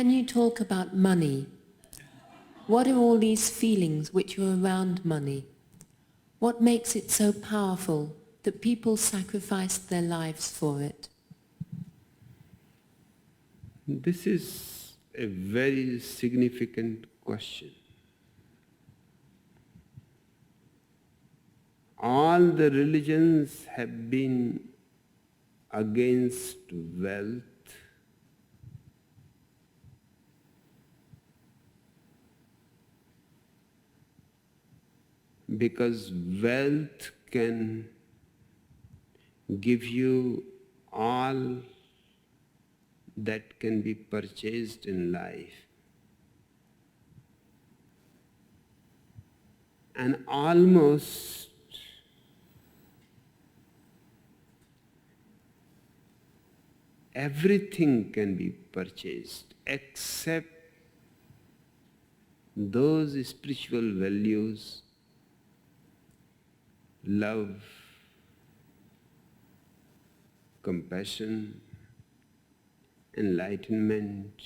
can you talk about money? What are all these feelings which are around money? What makes it so powerful that people sacrifice their lives for it? This is a very significant question. All the religions have been against wealth, because wealth can give you all that can be purchased in life. And almost everything can be purchased except those spiritual values, love, compassion, enlightenment,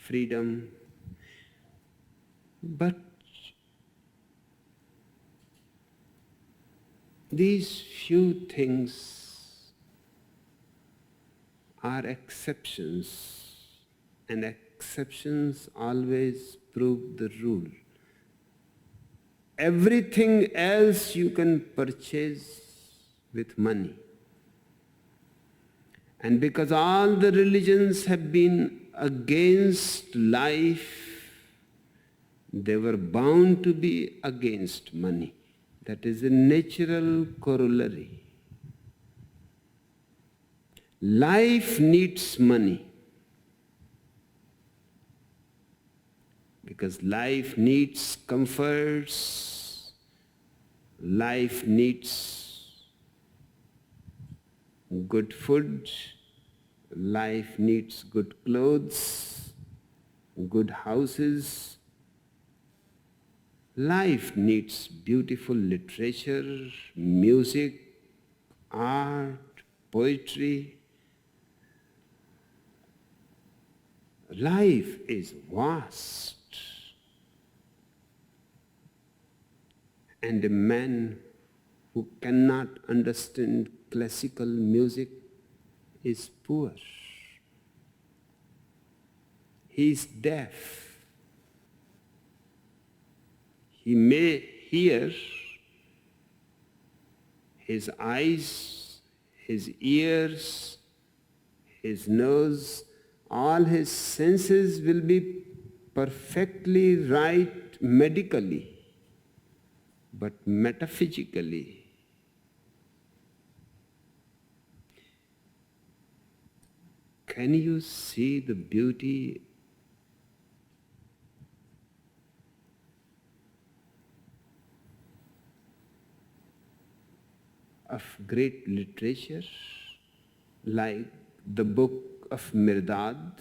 freedom. But these few things are exceptions, and exceptions always prove the rule. Everything else you can purchase with money. And because all the religions have been against life, they were bound to be against money. That is a natural corollary. Life needs money. Because life needs comforts, life needs good food, life needs good clothes, good houses, life needs beautiful literature, music, art, poetry. Life is vast. And a man who cannot understand classical music is poor. He is deaf. He may hear, his eyes, his ears, his nose, all his senses will be perfectly right medically. But metaphysically, can you see the beauty of great literature like the book of Mirdad?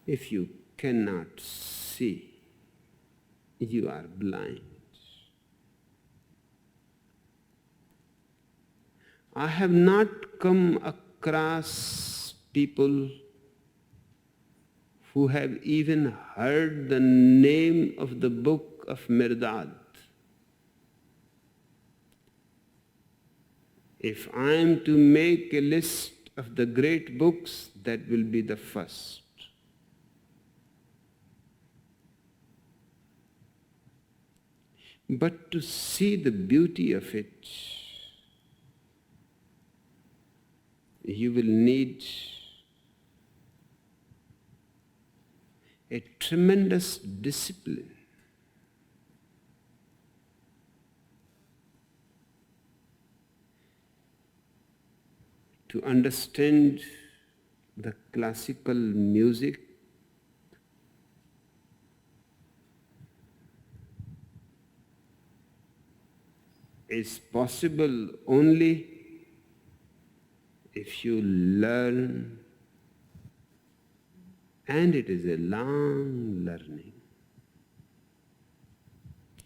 If you cannot see, you are blind. I have not come across people who have even heard the name of the book of Mirdad. If I am to make a list of the great books, that will be the first. But to see the beauty of it, you will need a tremendous discipline. To understand the classical music, is possible only if you learn, and it is a long learning.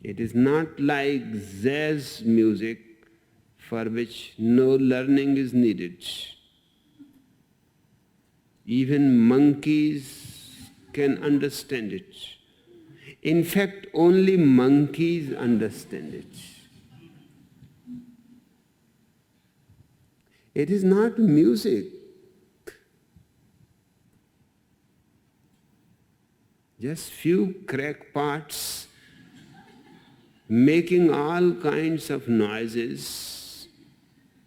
It is not like jazz music, for which no learning is needed. Even monkeys can understand it. In fact, only monkeys understand it. It is not music. Just few crackpots making all kinds of noises,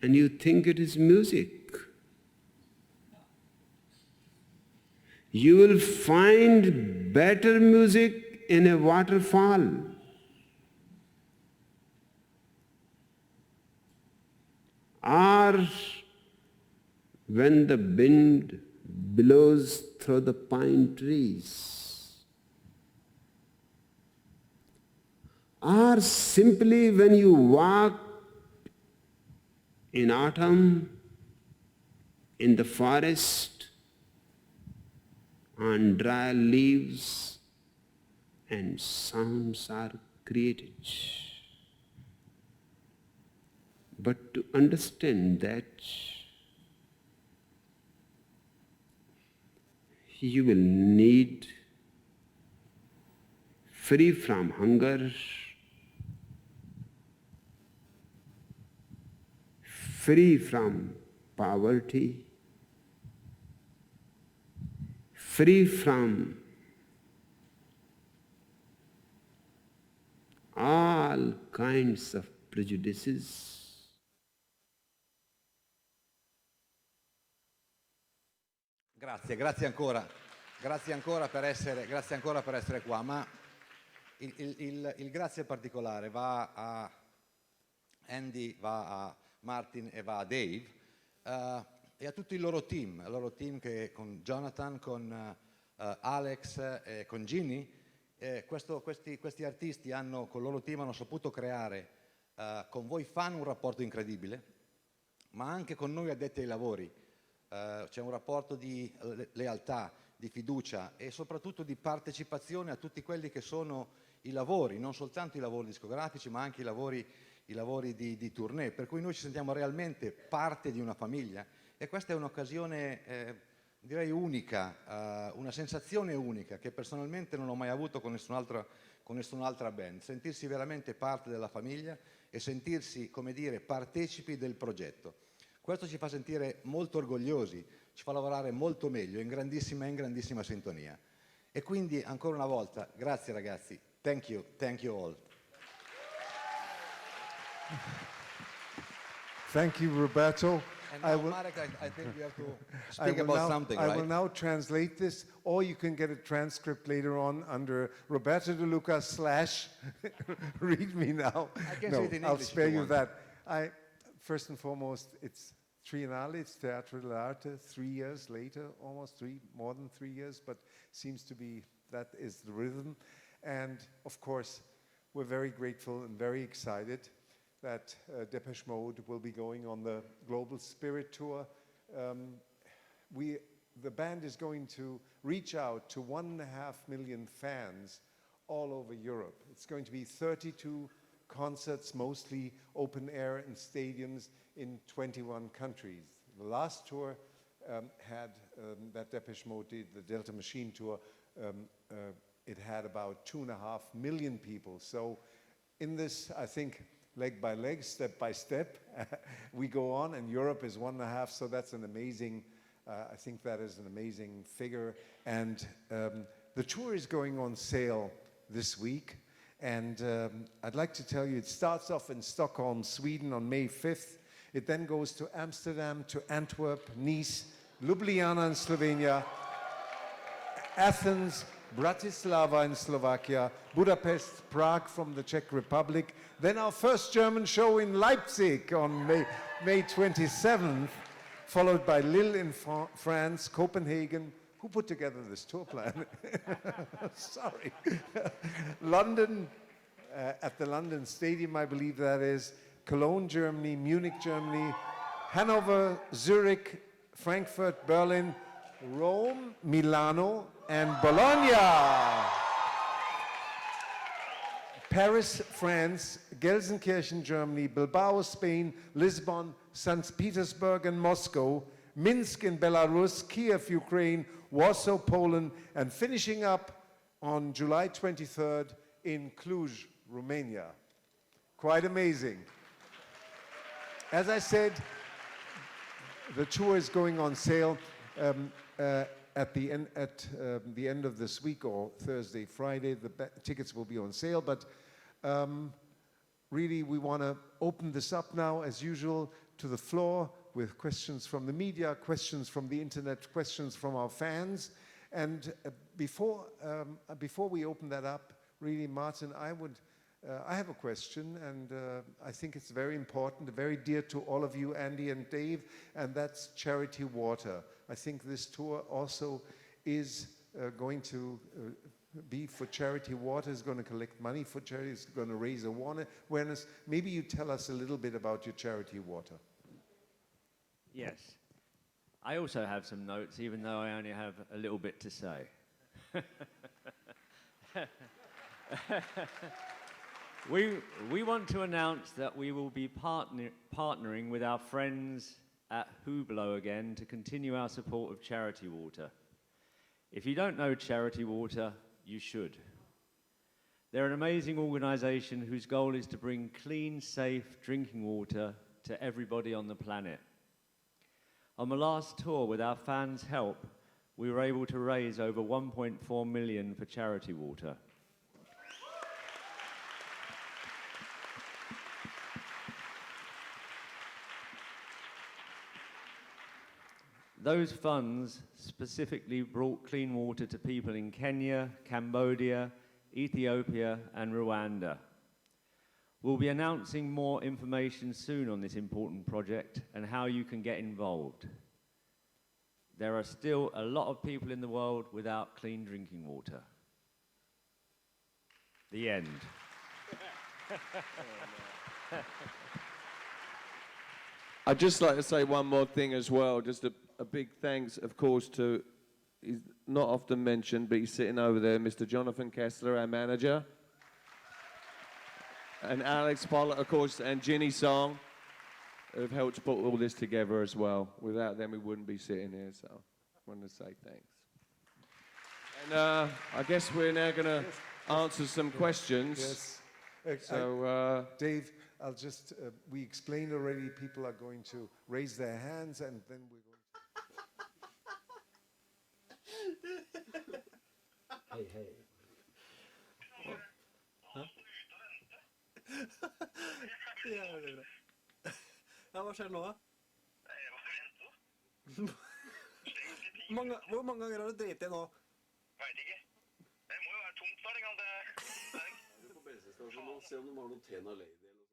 and you think it is music. You will find better music in a waterfall. Or when the wind blows through the pine trees. Or simply when you walk in autumn in the forest on dry leaves and sounds are created. But to understand that, you will need free from hunger, free from poverty, free from all kinds of prejudices. Grazie ancora per essere qua, ma il grazie particolare va a Andy, va a Martin e va a Dave e a tutto il loro team che con Jonathan, con Alex e con Ginny, questi artisti con il loro team hanno saputo creare con voi fan un rapporto incredibile, ma anche con noi addetti ai lavori. C'è un rapporto di lealtà, di fiducia e soprattutto di partecipazione a tutti quelli che sono i lavori, non soltanto i lavori discografici ma anche i lavori di tournée, per cui noi ci sentiamo realmente parte di una famiglia e questa è un'occasione direi unica, una sensazione unica che personalmente non ho mai avuto con nessun'altra band, sentirsi veramente parte della famiglia e sentirsi, come dire, partecipi del progetto. Questo ci fa sentire molto orgogliosi, ci fa lavorare molto meglio, in grandissima sintonia. E quindi, ancora una volta, grazie ragazzi. Thank you all. Thank you, Roberto. And now, Marek, I think we have to speak about something, right? I will now translate this, or you can get a transcript later on under Roberto De Luca / read me now. I can say it in English. I'll spare if you you want. that. First and foremost, it's Triennale, it's Teatro dell'Arte, 3 years later, more than 3 years, but seems to be that is the rhythm. And of course, we're very grateful and very excited that Depeche Mode will be going on the Global Spirit Tour. The band is going to reach out to 1.5 million fans all over Europe. It's going to be 32 concerts, mostly open air in stadiums in 21 countries. The last tour had, that Depeche Mode did, the Delta Machine tour, it had about 2.5 million people. So in this, I think, leg by leg, step by step, we go on, and Europe is 1.5, so that's an amazing, I think that is an amazing figure. And the tour is going on sale this week. And I'd like to tell you, it starts off in Stockholm, Sweden on May 5th. It then goes to Amsterdam, to Antwerp, Nice, Ljubljana in Slovenia, Athens, Bratislava in Slovakia, Budapest, Prague from the Czech Republic. Then our first German show in Leipzig on May 27th, followed by Lille in France, Copenhagen. Who put together this tour plan? Sorry. London, at the London Stadium, I believe that is, Cologne, Germany, Munich, Germany, Hanover, Zurich, Frankfurt, Berlin, Rome, Milano, and Bologna. Paris, France, Gelsenkirchen, Germany, Bilbao, Spain, Lisbon, St. Petersburg and Moscow, Minsk in Belarus, Kiev, Ukraine, Warsaw, Poland, and finishing up on July 23rd in Cluj, Romania. Quite amazing. As I said, the tour is going on sale at the end of this week, or Thursday, Friday. The tickets will be on sale, but really we want to open this up now, as usual, to the floor with questions from the media, questions from the internet, questions from our fans. And before we open that up, really, Martin, I have a question, and I think it's very important, very dear to all of you, Andy and Dave, and that's charity water. I think this tour also is going to be for charity water, is going to collect money for charity, is going to raise awareness. Maybe you tell us a little bit about your charity water. Yes. I also have some notes, even though I only have a little bit to say. We want to announce that we will be partnering with our friends at Hublot again to continue our support of charity water. If you don't know charity water, you should. They're an amazing organization whose goal is to bring clean, safe drinking water to everybody on the planet. On the last tour, with our fans' help, we were able to raise over 1.4 million for charity water. Those funds specifically brought clean water to people in Kenya, Cambodia, Ethiopia, and Rwanda. We'll be announcing more information soon on this important project and how you can get involved. There are still a lot of people in the world without clean drinking water. The end. I'd just like to say one more thing as well. Just a big thanks, of course, to, he's not often mentioned, but he's sitting over there, Mr. Jonathan Kessler, our manager. And Alex Pollock, of course, and Ginny Song, who have helped put all this together as well. Without them, we wouldn't be sitting here, so I want to say thanks. And I guess we're now going to answer some questions. Yes. So, Dave, I'll just, we explained already, people are going to raise their hands, and then we're going to... Hej, hej. Ja, det är bra. Ja, vad skjer nå? Hvor mange ganger har du dreit i nå? Vet ikke. Det må jo være tomt der, ikke sant? Det er på bensinstasjonen og se om de har noen Tena Lady eller noe sånt.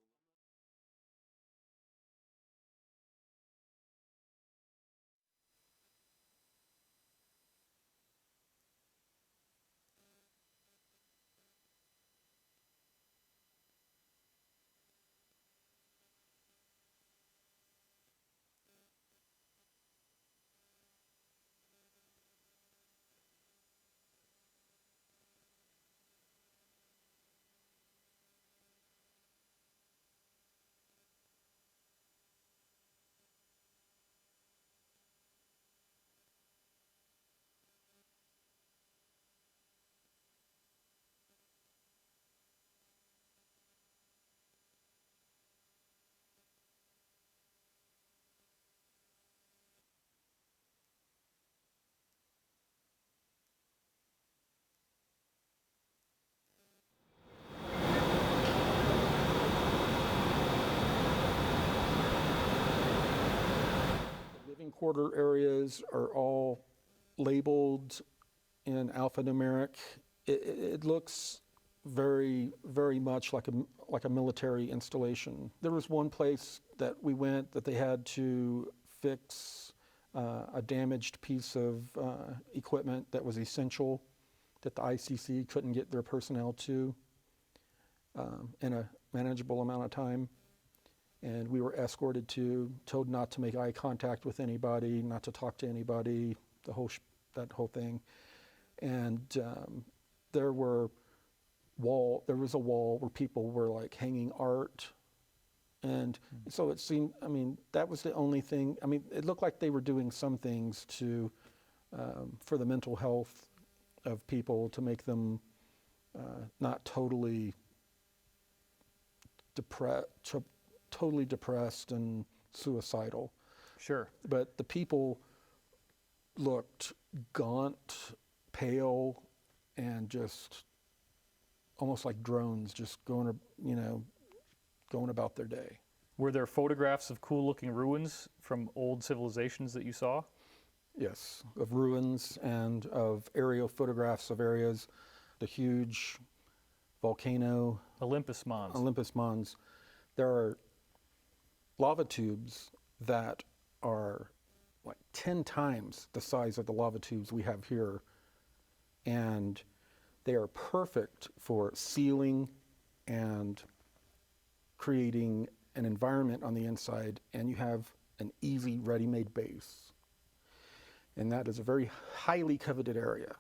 Quarter areas are all labeled in alphanumeric. It looks very, very much like a military installation. There was one place that we went that they had to fix a damaged piece of equipment that was essential that the ICC couldn't get their personnel to in a manageable amount of time. And we were escorted told not to make eye contact with anybody, not to talk to anybody, that whole thing. And there were wall. There was a wall where people were like hanging art. And so it seemed, I mean, that was the only thing. I mean, it looked like they were doing some things to, for the mental health of people, to make them not totally depressed and suicidal. Sure. But the people looked gaunt, pale, and just almost like drones, just going, going about their day. Were there photographs of cool-looking ruins from old civilizations that you saw? Yes, of ruins and of aerial photographs of areas, the huge volcano. Olympus Mons. Olympus Mons. There are lava tubes that are like 10 times the size of the lava tubes we have here. And they are perfect for sealing and creating an environment on the inside, and you have an easy ready-made base. And that is a very highly coveted area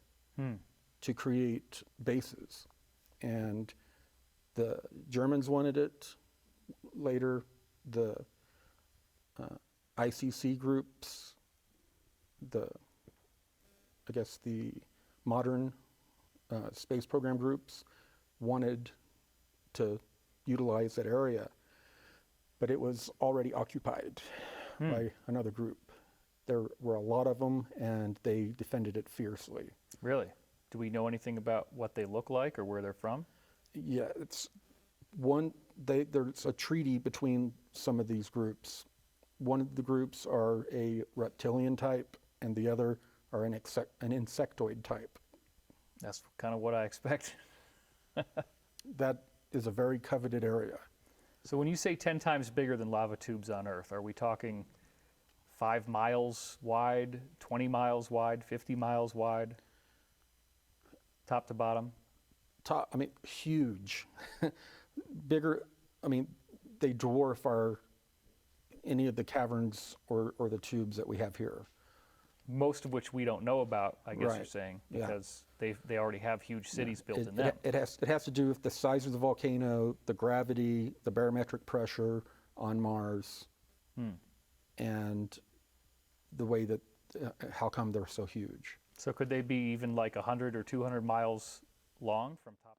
to create bases. And the Germans wanted it. Later, the ICC groups, the modern space program groups wanted to utilize that area, but it was already occupied by another group. There were a lot of them, and they defended it fiercely. Really? Do we know anything about what they look like or where they're from? Yeah, it's one. There's a treaty between some of these groups. One of the groups are a reptilian type, and the other are an insectoid type. That's kind of what I expect. That is a very coveted area. So when you say 10 times bigger than lava tubes on Earth, are we talking 5 miles wide, 20 miles wide, 50 miles wide, top to bottom? Huge. Bigger, they dwarf any of the caverns or the tubes that we have here. Most of which we don't know about, I guess Right. you're saying, Yeah. because they already have huge cities built in them. It has to do with the size of the volcano, the gravity, the barometric pressure on Mars, and the way that, how come they're so huge. So could they be even like 100 or 200 miles long from top?